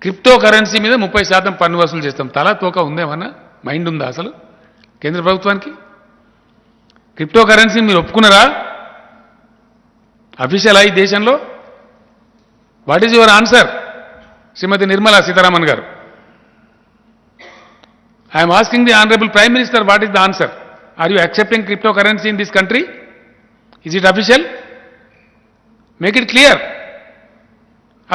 Crypto currency మీద 30% పన్ను వసూలు చేస్తాం. తలా తోక ఉందేమన్నా మైండ్ ఉందా అసలు కేంద్ర ప్రభుత్వానికి? క్రిప్టో కరెన్సీ మీరు ఒప్పుకున్నారా అఫీషియల్ ఈ దేశంలో? What is your answer Shrimati Nirmala Sitharaman గారు? I'm asking the honourable prime minister, what is the answer? Are you accepting crypto currency in this country? Is it official? Make it clear.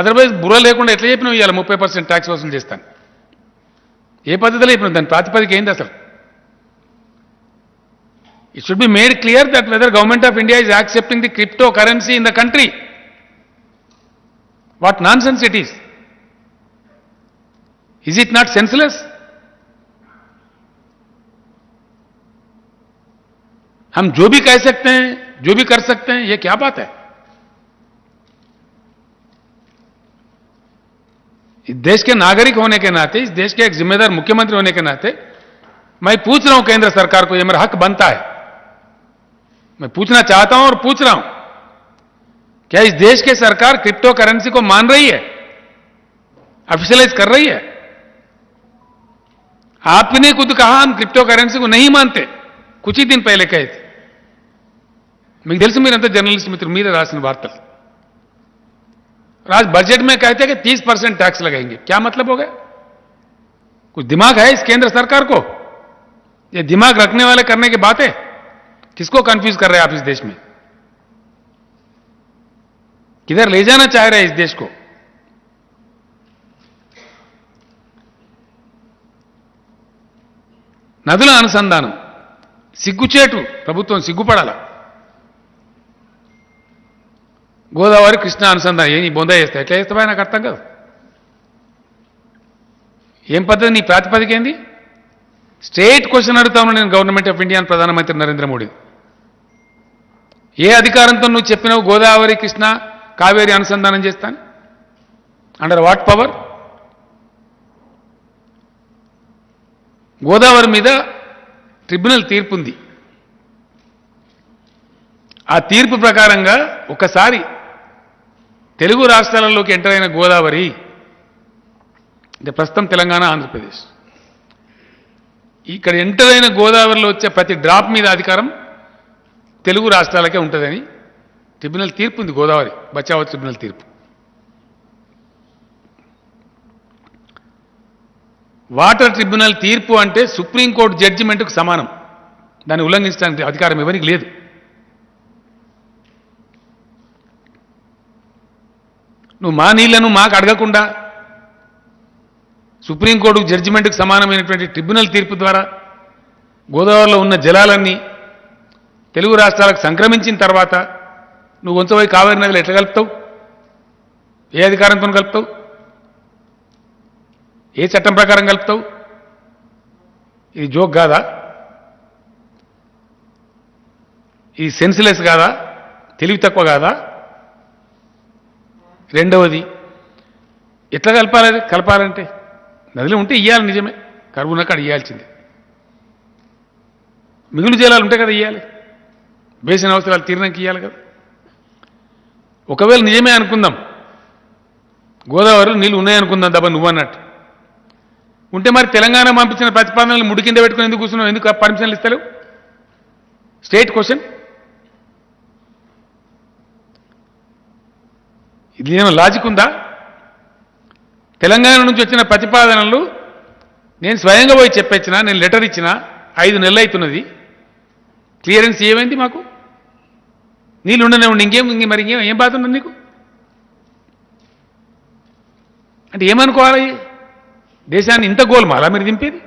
Otherwise బుర్ర లేకుండా ఎట్లా చెప్పినావు ఇవాళ 30% ట్యాక్స్ వసూలు చేస్తాను? ఏ పద్ధతిలో చెప్పినావు? దాని ప్రాతిపదిక ఏంది అసలు? It should be made clear that weather government of India is accepting the crypto currency in the country. What non sense it is? Is it not senseless? हम जो भी कह सकते हैं, जो भी कर सकते हैं, ये क्या बात है? इस देश के नागरिक होने के नाते, इस देश के एक जिम्मेदार मुख्यमंत्री होने के नाते मैं पूछ रहा हूं केंद्र सरकार को, यह मेरा हक बनता है, मैं पूछना चाहता हूं और पूछ रहा हूं, क्या इस देश की सरकार क्रिप्टो करेंसी को मान रही है, ऑफिशियलाइज कर रही है? आपने खुद कहा हम क्रिप्टो करेंसी को नहीं मानते, कुछ ही दिन पहले कहे थे. మీకు తెలుసు మీరంతా జర్నలిస్ట్ మిత్రులు, మీరే రాసిన వార్తలు. आज बजट में कहते हैं कि 30% टैक्स लगाएंगे. क्या मतलब हो गया? कुछ दिमाग है इस केंद्र सरकार को? ये दिमाग रखने वाले करने की बात है. किसको कंफ्यूज कर रहे हैं आप इस देश में? किधर ले जाना चाह रहे हैं इस देश को? నదుల అనుసంధానం సిగ్గుచేటు, ప్రభుత్వం సిగ్గుపడాలా. గోదావరి కృష్ణా అనుసంధానం ఏం బొందా చేస్తా? ఎట్లా చేస్తావా? నాకు అర్థం కాదు. ఏం పద్ధతి? నీ ప్రాతిపదిక ఏంది? స్ట్రేట్ క్వశ్చన్ అడుగుతాను నేను గవర్నమెంట్ ఆఫ్ ఇండియా ప్రధానమంత్రి నరేంద్ర మోడీ. ఏ అధికారంతో నువ్వు చెప్పినావు గోదావరి కృష్ణా కావేరి అనుసంధానం చేస్తాను? Under watt power? గోదావరి మీద ట్రిబ్యునల్ తీర్పు ఉంది. ఆ తీర్పు ప్రకారంగా ఒకసారి తెలుగు రాష్ట్రాలలోకి ఎంటర్ అయిన గోదావరి, అంటే ప్రస్తుతం తెలంగాణ ఆంధ్రప్రదేశ్, ఇక్కడ ఎంటర్ అయిన గోదావరిలో వచ్చే ప్రతి డ్రాప్ మీద అధికారం తెలుగు రాష్ట్రాలకే ఉంటుందని ట్రిబ్యునల్ తీర్పు ఉంది. గోదావరి బచావో ట్రిబ్యునల్ తీర్పు. వాటర్ ట్రిబ్యునల్ తీర్పు అంటే సుప్రీంకోర్టు జడ్జిమెంట్కు సమానం. దాన్ని ఉల్లంఘించడానికి అధికారం ఎవరికి లేదు. నువ్వు మా నీళ్లను మాకు అడగకుండా సుప్రీంకోర్టు జడ్జిమెంట్కు సమానమైనటువంటి ట్రిబ్యునల్ తీర్పు ద్వారా గోదావరిలో ఉన్న జలాలన్నీ తెలుగు రాష్ట్రాలకు సంక్రమించిన తర్వాత నువ్వు వంచబోయి కావేరీ నదిలో ఎట్లా కలుపుతావు? ఏ అధికారంతో కలుపుతావు? ఏ చట్టం ప్రకారం కలుపుతావు? ఇది జోక్ కాదా? ఇది సెన్స్లెస్ కాదా? తెలివి తక్కువ కాదా? రెండవది, ఎట్లా కలపాలంటే నదిలో ఉంటే ఇయ్యాలి, నిజమే, కరువునకు అక్కడ ఇయ్యాల్సిందే. మిగులు జలాలు ఉంటాయి కదా, ఇయ్యాలి. బేసిన అవసరాలు తీరినాక ఇయ్యాలి కదా. ఒకవేళ నిజమే అనుకుందాం, గోదావరిలో నీళ్ళు ఉన్నాయనుకుందాం, దబ్బా నువ్వు అన్నట్టు ఉంటే మరి తెలంగాణ పంపించిన ప్రతిపాదనలు ముడి కింద పెట్టుకుని ఎందుకు కూర్చున్నావు? ఎందుకు పర్మిషన్లు ఇస్తలేవు? State question. ఇది ఏమో లాజిక్ ఉందా? తెలంగాణ నుంచి వచ్చిన ప్రతిపాదనలు నేను స్వయంగా పోయి చెప్పొచ్చినా, నేను లెటర్ ఇచ్చినా, 5 నెలలు అవుతున్నది. క్లియరెన్స్ ఏమైంది? మాకు నీళ్ళు ఉండనే ఉండి ఇంకేం ఏం బాధ ఉన్నది నీకు? అంటే ఏమనుకోవాలి? దేశాన్ని ఇంత గోల్మాలా మీరు దింపేది?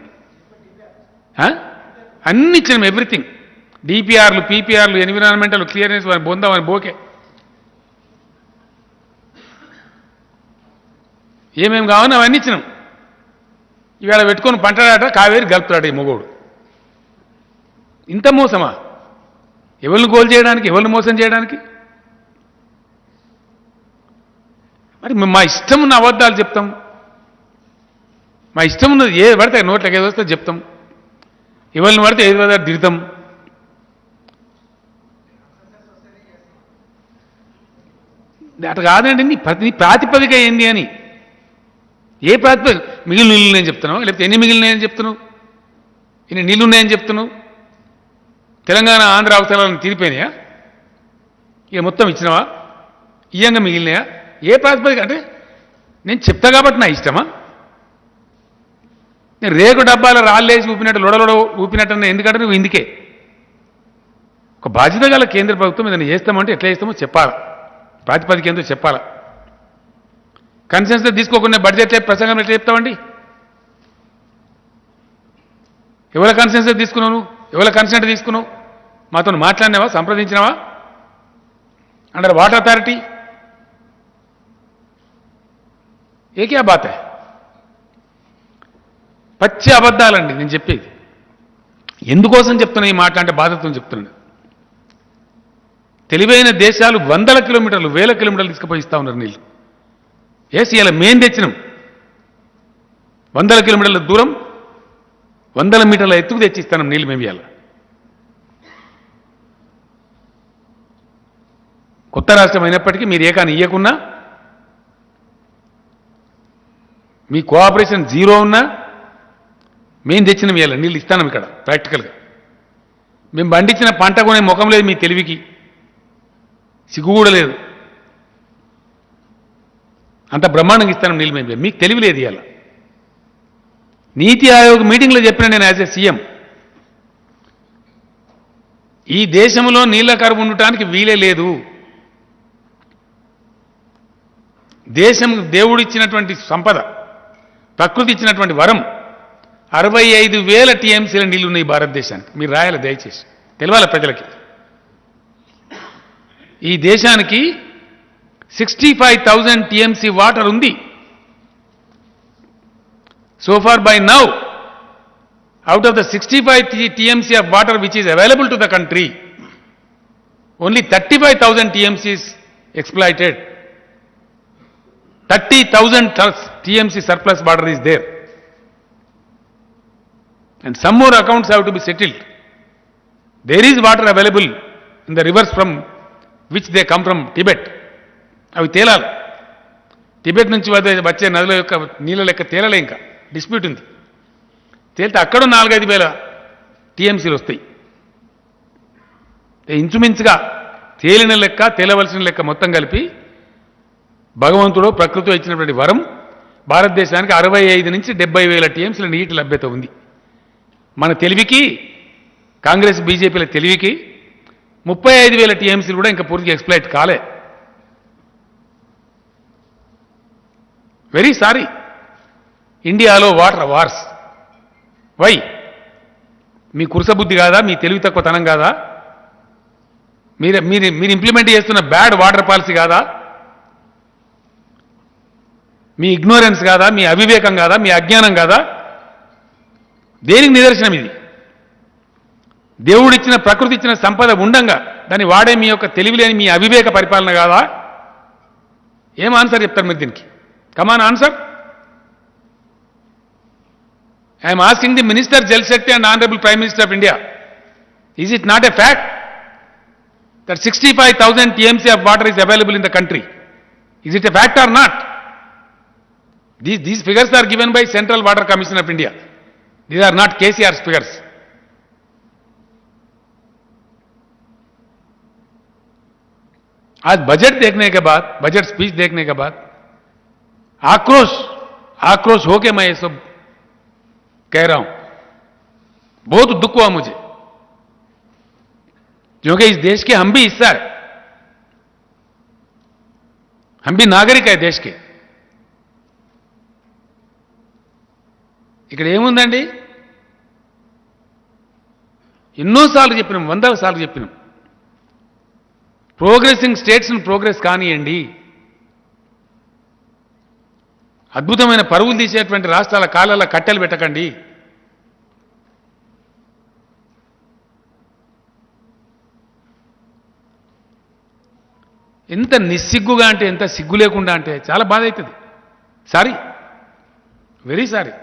అన్ని ఇచ్చినాం, ఎవ్రీథింగ్. డిపిఆర్లు, పీపీఆర్లు, ఎన్విరాన్మెంటల్ క్లియరెన్స్ బొందామని బోకే ఏమేమి కావాలని అవన్నీ ఇచ్చినాం. ఇవాళ పెట్టుకొని పంటడాట కావేరి గలుపుతాడు ఈ మొగోడు. ఇంత మోసమా? ఎవరిని గోల్ చేయడానికి, ఎవరిని మోసం చేయడానికి? మరి మా ఇష్టం ఉన్న అబద్ధాలు చెప్తాం, మా ఇష్టం ఉన్నది ఏ పడితే నోట్లకి ఏదో వస్తే చెప్తాం, ఎవరిని పడితే ఏది పడితే దిగుతాం. అటు కాదండి, నీ ప్రాతిపదిక ఏంది అని. ఏ ప్రాతిపదిక మిగిలిన నీళ్ళు ఉన్నాయని చెప్తున్నావు, లేకపోతే ఎన్ని మిగిలినాయని చెప్తున్నావు, ఇన్ని నీళ్ళు ఉన్నాయని చెప్తున్నావు? తెలంగాణ ఆంధ్ర అవసరాలను తీరిపోయినాయా? ఇక మొత్తం ఇచ్చినావా? ఇయ్యంగా మిగిలినాయా? ఏ ప్రాతిపదిక? అంటే నేను చెప్తా కాబట్టి నా ఇష్టమా? నేను రేకు డబ్బాల రాళ్ళేసి ఊపినట్టు లొడలొడ ఊపినట్టు ఎందుకంటే నువ్వు ఇందుకే ఒక బాధ్యత గల కేంద్ర ప్రభుత్వం ఏదైనా చేస్తామంటే ఎట్లా చేస్తామో చెప్పాలా, ప్రాతిపదిక ఏందో చెప్పాలా. కన్సెన్సస్ తీసుకోకుండా బడ్జెట్ ప్రసంగం ఎట్లా చెప్తామండి? ఎవరి కన్సెన్సస్ తీసుకున్నావు నువ్వు? ఎవరి కన్సెంట్ తీసుకున్నావు? మాతో మాట్లాడినావా, సంప్రదించినావా? అండర్ వాటర్ అథారిటీ ఏ క్యా బాత్ హై? పచ్చి అబద్ధాలండి నేను చెప్పేది. ఎందుకోసం చెప్తున్నా ఈ మాట అంటే బాధతో చెప్తున్నాను. తెలివైన దేశాలు వందల కిలోమీటర్లు వేల కిలోమీటర్లు తీసుకుపోయి ఇస్తా ఉన్నారు నీళ్ళు. ఏసి ఇలా మేం తెచ్చినాం వందల కిలోమీటర్ల దూరం, వందల మీటర్ల ఎత్తుకు తెచ్చి ఇస్తాం నీళ్ళు మేము ఇవాళ. కొత్త రాష్ట్రం అయినప్పటికీ మీరు ఏకాని ఇయ్యకున్నా, మీ కోఆపరేషన్ జీరో ఉన్నా మేము తెచ్చినాం ఇవాళ నీళ్ళు ఇస్తాం ఇక్కడ ప్రాక్టికల్గా. మేము పండించిన పంట కొనే ముఖం లేదు మీ తెలివికి, సిగ్గు కూడా లేదు. అంత బ్రహ్మాండంగా ఇస్తాను నీళ్ళు మేము. మీకు తెలివి లేదు ఇవాళ. నీతి ఆయోగ్ మీటింగ్లో చెప్పిన నేను యాజ్ ఎ సీఎం, ఈ దేశంలో నీళ్ల కరువు ఉండటానికి వీలే లేదు. దేశం దేవుడిచ్చినటువంటి సంపద, ప్రకృతి ఇచ్చినటువంటి వరం 65,000 టీఎంసీల నీళ్లు ఉన్నాయి భారతదేశానికి. మీరు రాయాలి దయచేసి, తెలవాలి ప్రజలకి. ఈ దేశానికి 65,000 టీఎంసీ వాటర్ ఉంది. So far by now, out of the 65 TMC of water which is available to the country, only 35,000 TMC is exploited. 30,000 TMC surplus water is there. And some more accounts have to be settled. There is water available in the rivers from which they come from Tibet. అవి తేలాలి. Tibet నుంచి వచ్చే నదుల యొక్క నీళ్ళ లెక్క తేలలే, ఇంకా dispute ఉంది. తేలితే అక్కడ 4-5 వేల టీఎంసీలు వస్తాయి. ఇంచుమించుగా తేలిన లెక్క, తేలవలసిన లెక్క మొత్తం కలిపి భగవంతుడు ప్రకృతిలో ఇచ్చినటువంటి వరం భారతదేశానికి 65 నుంచి 70 వేల టీఎంసీల నీటి లభ్యత ఉంది. మన తెలివికి, కాంగ్రెస్ బీజేపీల తెలివికి 35 వేల టీఎంసీలు కూడా ఇంకా పూర్తిగా ఎక్స్ప్లైట్ కాలే. Very sorry. ఇండియాలో వాటర్ వార్స్. వై? మీ కురసబుద్ధి కాదా? మీ తెలివి తక్కువతనం కాదా? మీరు మీరు ఇంప్లిమెంట్ చేస్తున్న బ్యాడ్ వాటర్ పాలసీ కాదా? మీ ఇగ్నోరెన్స్ కాదా? మీ అవివేకం కాదా? మీ అజ్ఞానం కాదా? దేనికి నిదర్శనం ఇది? దేవుడిచ్చిన, ప్రకృతి ఇచ్చిన సంపద ఉండంగా దాన్ని వాడే మీ యొక్క తెలివి లేని మీ అవివేక పరిపాలన కాదా? ఏం ఆన్సర్ చెప్తారు మీరు దీనికి? కమాన్ answer. I'm asking the minister Jal Shakti and honourable prime minister of India, is it not a fact that 65,000 TMC of water is available in the country? Is it a fact or not? These figures are given by Central Water Commission of India. These are not KCR's figures. आज budget देखने के बाद, budget speech देखने के बाद आक्रोश होके मैं ये सब कह रहा हूं. बहुत दुख हुआ मुझे, क्योंकि इस देश के हम भी हिस्सा है, हम भी नागरिक है देश के. ఇక్కడ ఏముందండి? ఎన్నోసార్లు చెప్పినాం, వందల సార్లు చెప్పినాం, ప్రోగ్రెసింగ్ స్టేట్స్ని ప్రోగ్రెస్ కానియండి, అద్భుతమైన పరుగులు తీసేటువంటి రాష్ట్రాల కాలాల కట్టెలు పెట్టకండి. ఎంత నిస్సిగ్గుగా అంటే, ఎంత సిగ్గు లేకుండా అంటే చాలా బాధ అవుతుంది. Sorry, very sorry.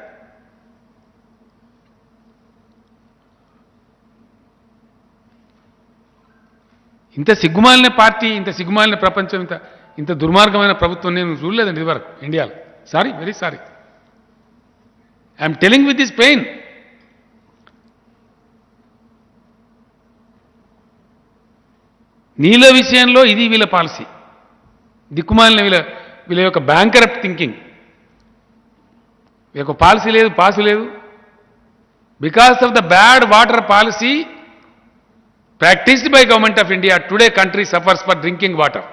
ఇంత సిగ్గుమాలిన పార్టీ, ఇంత సిగ్గుమాలిన ప్రపంచం, ఇంత దుర్మార్గమైన ప్రభుత్వం నేను చూడలేదండి ఇదివరకు ఇండియాలో. Sorry, very sorry. I'm telling with this pain. నీళ్ళ విషయంలో ఇది వీళ్ళ పాలసీ, దిక్కుమాలిన వీళ్ళ యొక్క బ్యాంకరప్ట్ థింకింగ్. వీళ్ళ పాలసీ లేదు, పాసు లేదు. Because of the bad water policy practised by government of India, today country suffers for drinking water.